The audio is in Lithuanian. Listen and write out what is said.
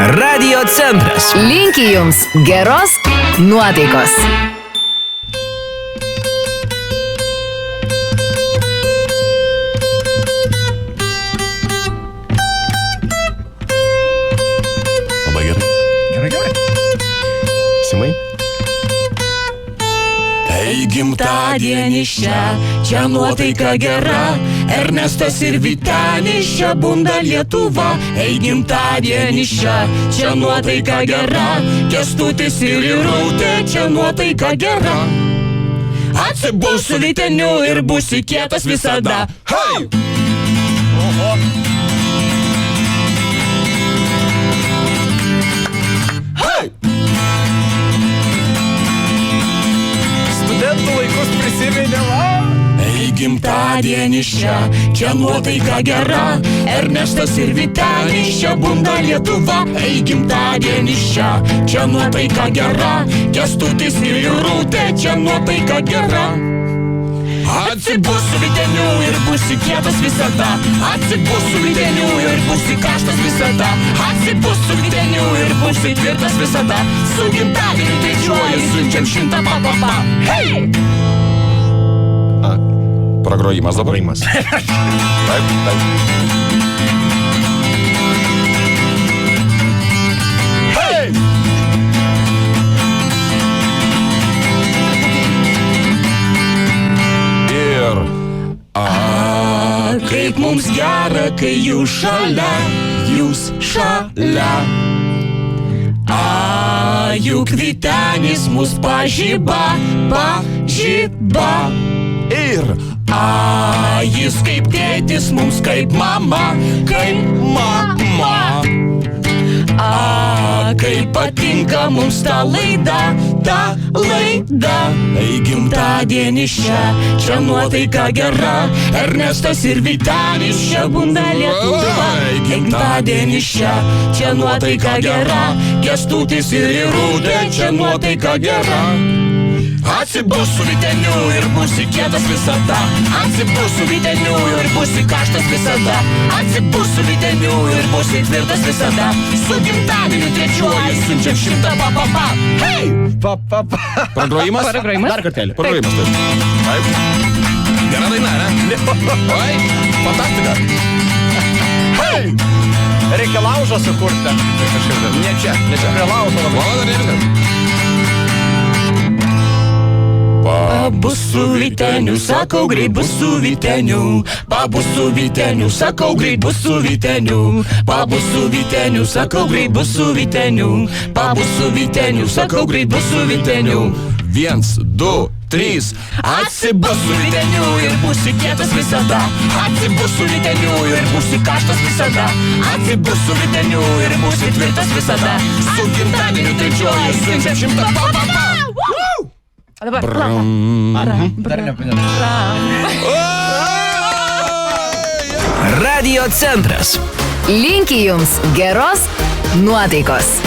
Radio centras. Linki jums geros nuotaikos. Labai gerai. Gerai. Simai? Tai gimtadienis čia nuotaika gera, Ernestas ir Vytenis čia bunda Lietuva. Ei gimtadienis čia nuotaika gera, Kęstutis ir Irutė čia nuotaika gera. Atsibus su Vyteniu ir būsi kietas visada. Hei! Studentų laikus prisiminėm. Ei gimtadienis čia nuotaika gera, Ernestas ir Vytenis čia bunda Lietuva. Ei gimtadienis čia nuotaika gera, Kęstutis ir Irutė čia nuotaika gera. Atsibus su Vyteniu ir būsi kietas visada. Atsibus su Vyteniu ir būsi karštas visada. Atsibus su Vyteniu ir būsi tvirtas visada. Su gimtadieniu trečiuoju siunčiam 100 pa. Hei! Pragrojimas dabar. Taip. Hei! Ir... Kaip mums gera, kai jūs šalia. Juk Vytenis mus pažyba. Ir... Jis kaip tėtis, mums kaip mama. Kaip patinka mums ta laida. Ei gimtadienis čia nuotaika gera, Ernestas ir Vytenis čia bunda Lietuva. Ei gimtadienis čia nuotaika gera, Kęstutis ir Irutė čia nuotaika gera. Atsibus su Vyteniu ir būsi kietas visada. Atsibus su Vyteniu ir būsi karštas visada. Atsibus su Vyteniu ir būsi tvirtas visada. Su gimtadieniu trečiuoju siunčiam 100 pa. Hei! Pragrojimas? Dar kartelį. Pragrojimas, taip. Gera daina, ne? Oi, fantastika. Hei! Reikia laužą sukurti. Ne čia. Prie laužo labai. Mano dar neviskas. Pabus su Vyteniu, sakau greit bus su Vyteniu. Pabus su Vyteniu, sakau greit bus su Vyteniu. Pabus su Vyteniu, sakau greit bus su Vyteniu. Pabus su Vyteniu, sakau greit bus su Vyteniu. 1, 2, 3. Atsibus su Vyteniu ir būsi kietas visada. Atsibus su Vyteniu ir būsi karštas visada. Atsibus su Vyteniu ir būsi tvirtas visada. Su gimtadieniu trečiuoju siunčiam 100 pa. O dabar Dar nepaminėjau. Radio centras. Linki jums geros nuotaikos.